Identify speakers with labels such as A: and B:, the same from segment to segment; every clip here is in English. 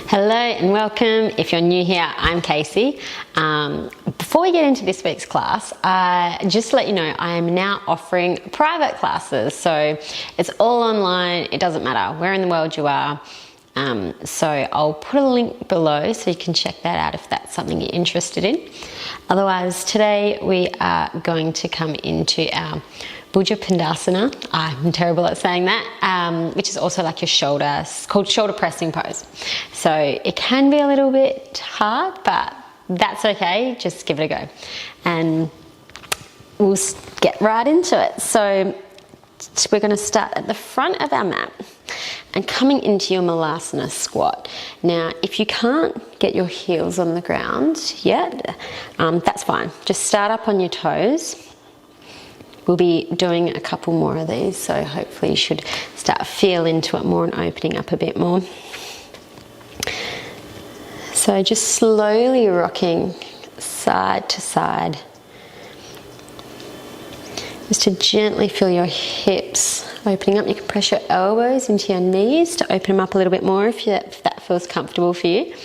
A: Hello and welcome. If you're new here, I'm Casey. Before we get into this week's class, just to let you know, I am now offering private classes. So it's all online. It doesn't matter where in the world you are. So I'll put a link below so you can check that out if that's something you're interested in. Otherwise, today we are going to come into our Bhujapidasana. I'm terrible at saying that, which is also like your shoulder, called shoulder pressing pose. So it can be a little bit hard, but that's okay. Just give it a go. And we'll get right into it. So we're going to start at the front of our mat and coming into your malasana squat. Now, if you can't get your heels on the ground yet, that's fine. Just start up on your toes. We'll be doing a couple more of these, so hopefully you should start to feel into it more and opening up a bit more. So just slowly rocking side to side, just to gently feel your hips opening up. You can press your elbows into your knees to open them up a little bit more if that feels comfortable for you.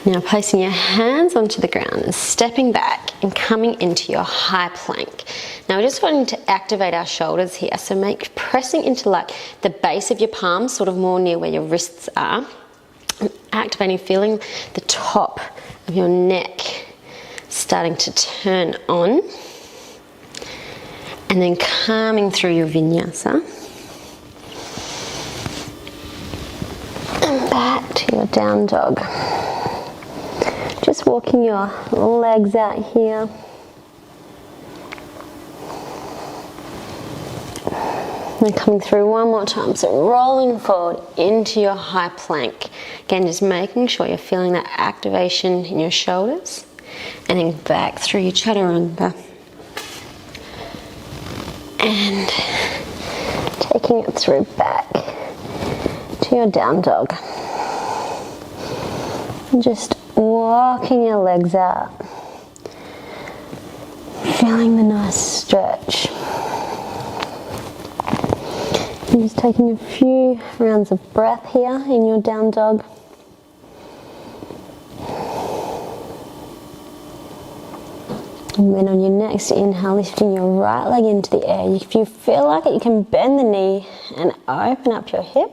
A: Now placing your hands onto the ground and stepping back and coming into your high plank. Now we're just wanting to activate our shoulders here, so pressing into like the base of your palms, sort of more near where your wrists are, and activating, feeling the top of your neck starting to turn on, and then calming through your vinyasa and back to your down dog. Just walking your legs out here. And coming through one more time. So rolling forward into your high plank. Again, just making sure you're feeling that activation in your shoulders. And then back through your chaturanga. And taking it through back to your down dog. And just walking your legs out, feeling the nice stretch, and just taking a few rounds of breath here in your down dog. And then on your next inhale, lifting your right leg into the air. If you feel like it, you can bend the knee and open up your hip.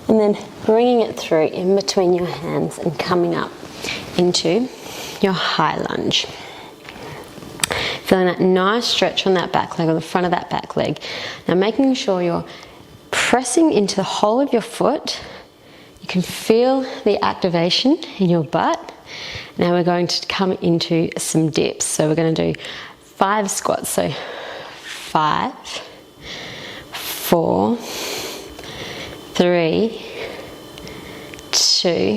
A: And then bringing it through in between your hands and coming up into your high lunge. Feeling that nice stretch on that back leg, or the front of that back leg. Now making sure you're pressing into the whole of your foot. You can feel the activation in your butt. Now we're going to come into some dips. So we're going to do 5 squats. So 5, 4, 3, 2,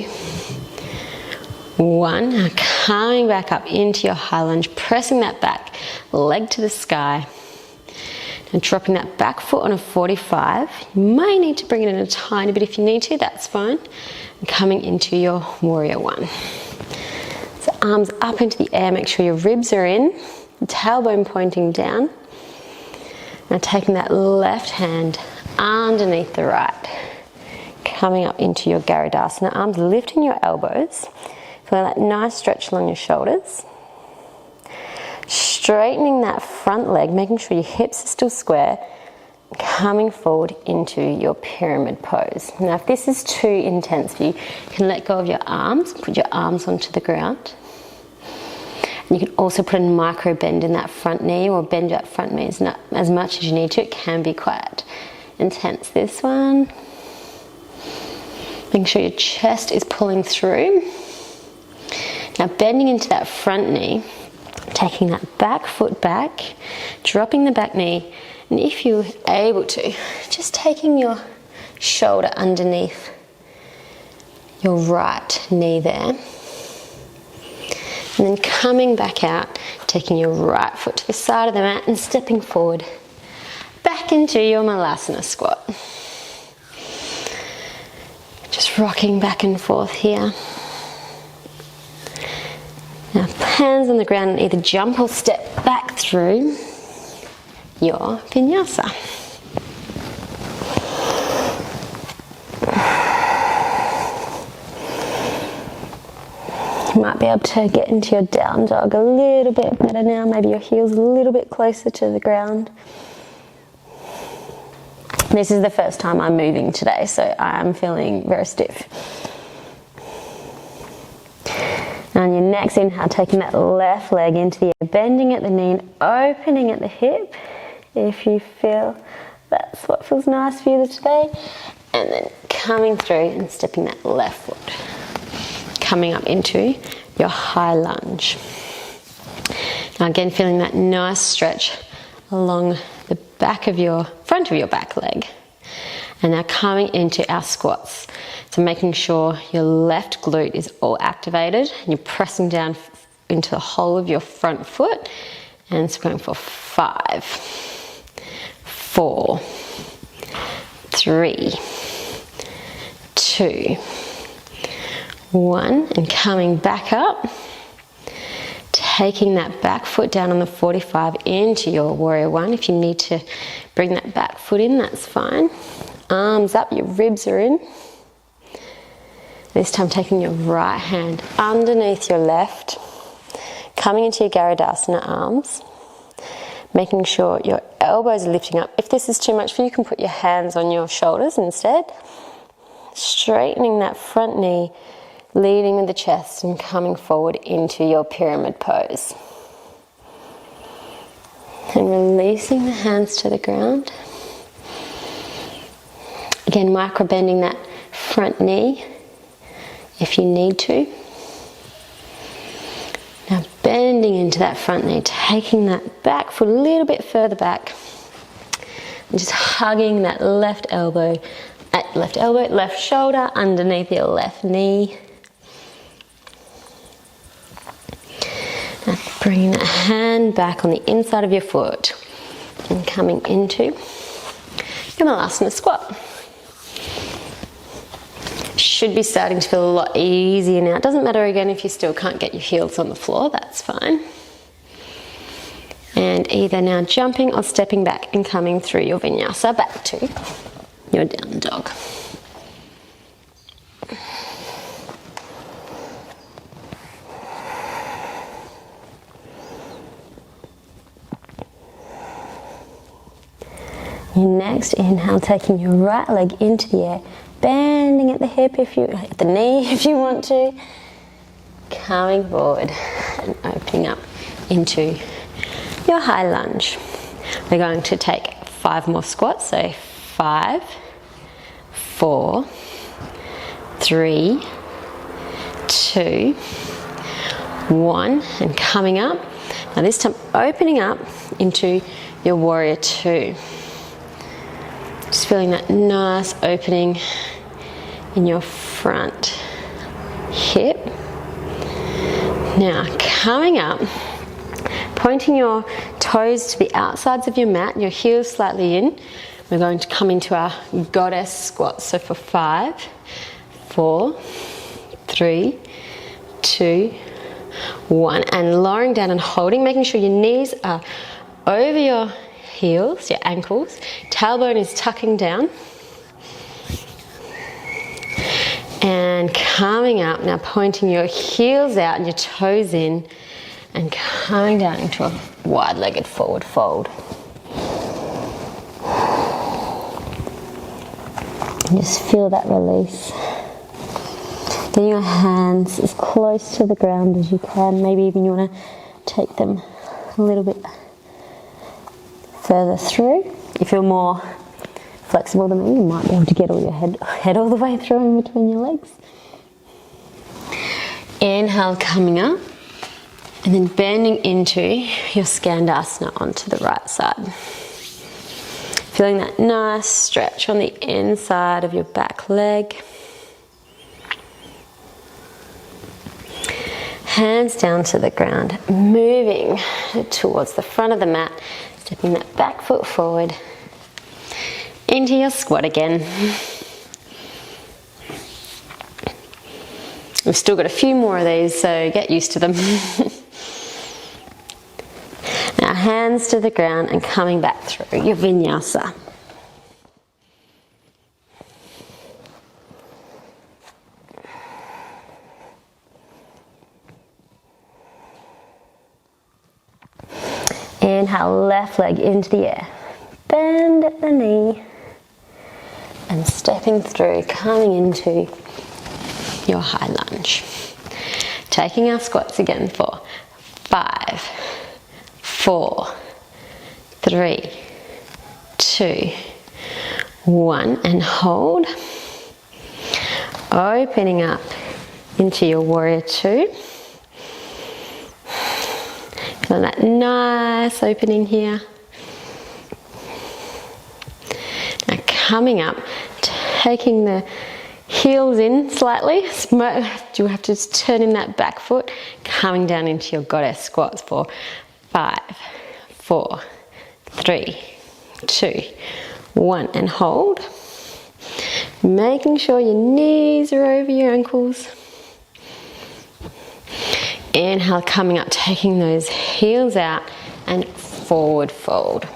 A: 1. Now coming back up into your high lunge, pressing that back leg to the sky, and dropping that back foot on a 45. You may need to bring it in a tiny bit if you need to, that's fine. And coming into your warrior one. So arms up into the air, make sure your ribs are in, the tailbone pointing down. Now taking that left hand underneath the right, coming up into your Garudasana, arms lifting your elbows, feeling that nice stretch along your shoulders, straightening that front leg, making sure your hips are still square, coming forward into your pyramid pose. Now if this is too intense for you, you can let go of your arms, put your arms onto the ground. And you can also put a micro bend in that front knee, or bend that front knee as much as you need to. It can be quite intense, this one. Making sure your chest is pulling through. Now bending into that front knee, taking that back foot back, dropping the back knee, and if you're able to, just taking your shoulder underneath your right knee there. And then coming back out, taking your right foot to the side of the mat and stepping forward back into your malasana squat. Just rocking back and forth here. Now hands on the ground and either jump or step back through your vinyasa. You might be able to get into your down dog a little bit better now. Maybe your heels a little bit closer to the ground. This is the first time I'm moving today, so I'm feeling very stiff. Now on your next inhale, taking that left leg into the air, bending at the knee and opening at the hip. If you feel that's what feels nice for you today. And then coming through and stepping that left foot. Coming up into your high lunge. Now again, feeling that nice stretch along the back of your, front of your back leg. And now coming into our squats. So making sure your left glute is all activated and you're pressing down into the whole of your front foot. And so going for 5, 4, 3, 2, 1, and coming back up, taking that back foot down on the 45 into your warrior one. If you need to bring that back foot in, that's fine. Arms up, your ribs are in. This time taking your right hand underneath your left, coming into your Garudasana arms, making sure your elbows are lifting up. If this is too much for you, you can put your hands on your shoulders instead. Straightening that front knee, leading with the chest and coming forward into your pyramid pose. And releasing the hands to the ground. Again, micro bending that front knee if you need to. Now bending into that front knee, taking that back foot a little bit further back. And just hugging that left shoulder underneath your left knee. Now bringing that hand back on the inside of your foot and coming into your malasana squat. Should be starting to feel a lot easier now. It doesn't matter again if you still can't get your heels on the floor, that's fine. And either now jumping or stepping back and coming through your vinyasa back to your down dog. Your next inhale, taking your right leg into the air, bending at the hip at the knee if you want to, coming forward and opening up into your high lunge. We're going to take 5 more squats, so 5, 4, 3, 2, 1, and coming up. Now this time opening up into your warrior 2. Just feeling that nice opening in your front hip. Now coming up, pointing your toes to the outsides of your mat, your heels slightly in. We're going to come into our goddess squat. So for 5, 4, 3, 2, 1, and lowering down and holding, making sure your knees are over your heels, your ankles, tailbone is tucking down. And coming up, now pointing your heels out and your toes in and coming down into a wide-legged forward fold. And just feel that release. Getting your hands as close to the ground as you can. Maybe even you want to take them a little bit further through. If you're more flexible than me, you might be able to get all your head all the way through in between your legs. Inhale, coming up, and then bending into your Skandasana onto the right side. Feeling that nice stretch on the inside of your back leg. Hands down to the ground, moving towards the front of the mat, stepping that back foot forward into your squat again. We've still got a few more of these, so get used to them. hands to the ground and coming back through your vinyasa. Inhale, left leg into the air. Bend at the knee. And stepping through, coming into your high lunge. Taking our squats again for 5, 4, 3, 2, 1, and hold. Opening up into your warrior 2. Feeling that nice opening here. Now coming up, taking the heels in slightly. You have to just turn in that back foot, coming down into your goddess squats for 5, 4, 3, 2, 1, and hold. Making sure your knees are over your ankles. Inhale, coming up, taking those heels out and forward fold.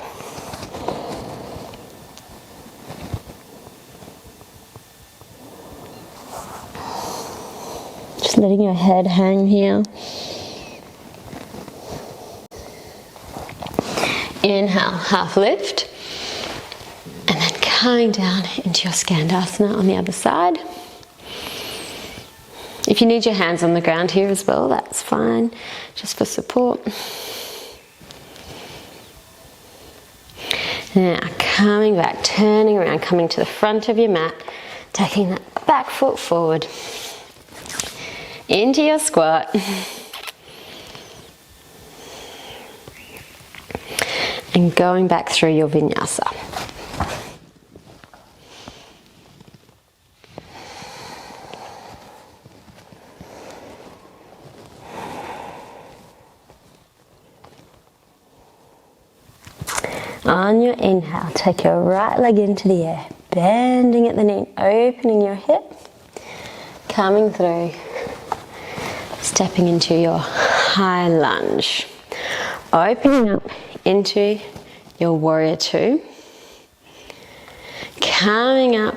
A: Just letting your head hang here. Inhale, half lift. And then coming down into your Skandasana on the other side. If you need your hands on the ground here as well, that's fine, just for support. Now, coming back, turning around, coming to the front of your mat, taking that back foot forward, into your squat. And going back through your vinyasa. On your inhale, take your right leg into the air, bending at the knee, opening your hip, coming through, stepping into your high lunge, opening up into your warrior 2, coming up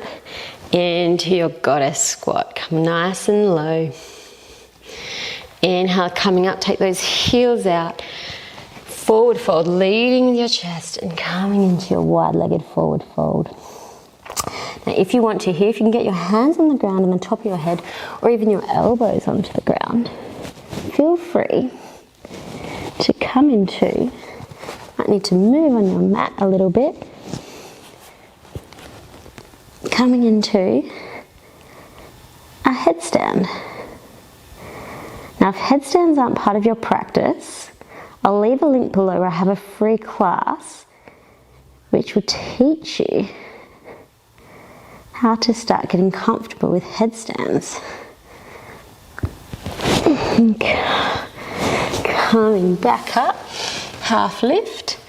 A: into your goddess squat, come nice and low. Inhale, coming up, take those heels out. Forward fold, leading with your chest and coming into your wide-legged forward fold. Now if you want to here, if you can get your hands on the ground on the top of your head or even your elbows onto the ground, feel free to come into, might need to move on your mat a little bit, coming into a headstand. Now if headstands aren't part of your practice, I'll leave a link below where I have a free class which will teach you how to start getting comfortable with headstands. Coming back up, half lift,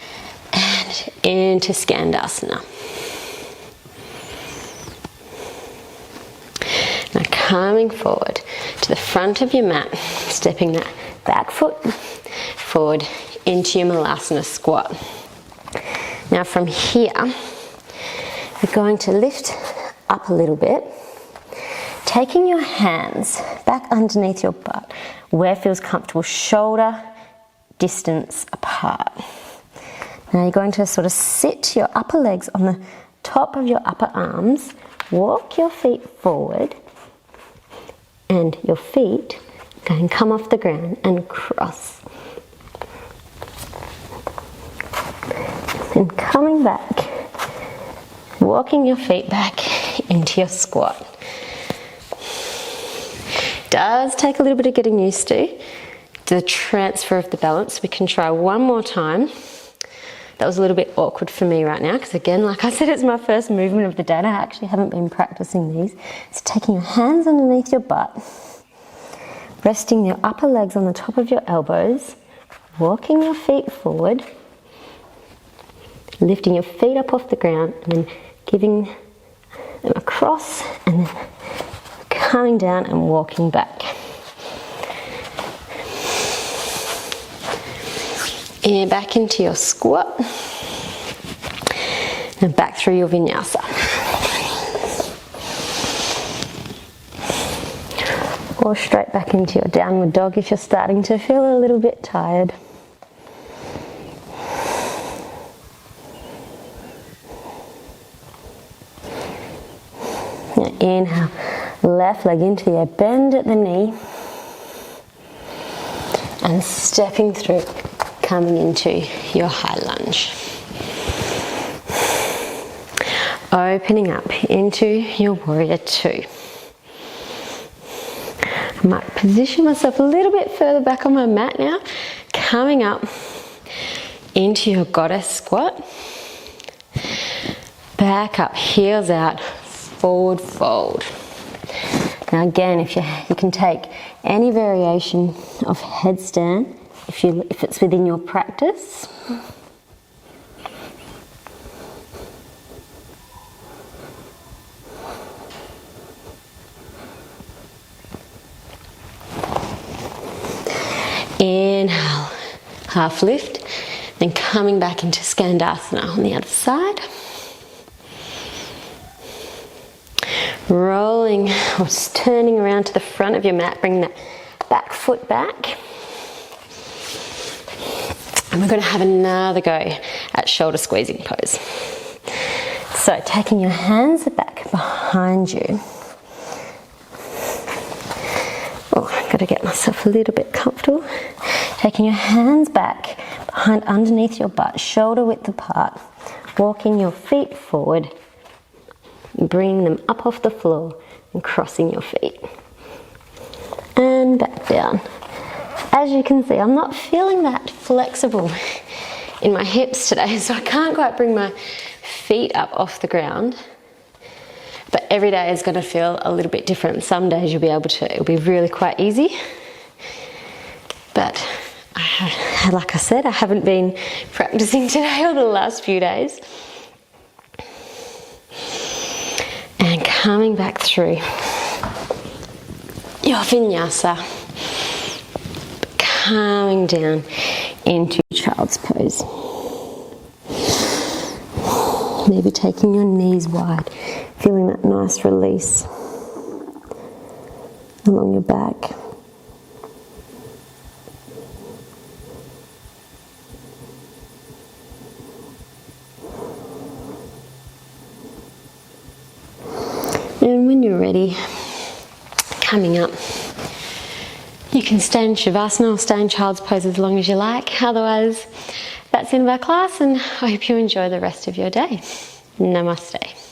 A: and into Skandasana. Now coming forward to the front of your mat, stepping that back foot forward into your malasana squat. Now from here, you're going to lift up a little bit, taking your hands back underneath your butt, where it feels comfortable, shoulder distance apart. Now you're going to sort of sit your upper legs on the top of your upper arms, walk your feet forward, and your feet going to come off the ground and cross. And coming back, walking your feet back into your squat. Does take a little bit of getting used to the transfer of the balance. We can try one more time. That was a little bit awkward for me right now because again, like I said, it's my first movement of the day and I actually haven't been practicing these. So taking your hands underneath your butt, resting your upper legs on the top of your elbows, walking your feet forward, lifting your feet up off the ground and then giving them across and then coming down and walking back. and back into your squat, and back through your vinyasa. Or straight back into your downward dog if you're starting to feel a little bit tired. Now inhale, left leg into the air, bend at the knee, and stepping through, coming into your high lunge. Opening up into your warrior two. I might position myself a little bit further back on my mat now, coming up into your goddess squat. Back up, heels out, forward fold. Now again, if you can take any variation of headstand if it's within your practice. Inhale, half lift, then coming back into Skandasana on the other side. Rolling or just turning around to the front of your mat, bring that back foot back. And we're going to have another go at shoulder squeezing pose. So taking your hands back behind you. Oh, I've got to get myself a little bit comfortable. Taking your hands back behind underneath your butt, shoulder width apart. Walking your feet forward. Bringing them up off the floor and crossing your feet. And back down. As you can see, I'm not feeling that flexible in my hips today, so I can't quite bring my feet up off the ground. But every day is going to feel a little bit different. Some days you'll be able to, it'll be really quite easy. But like I said, I haven't been practicing today or the last few days. And coming back through your vinyasa, coming down into child's pose. Maybe taking your knees wide, feeling that nice release along your back. And when you're ready, coming up, you can stay in Shavasana or stay in child's pose as long as you like. Otherwise, that's the end of our class, and I hope you enjoy the rest of your day. Namaste.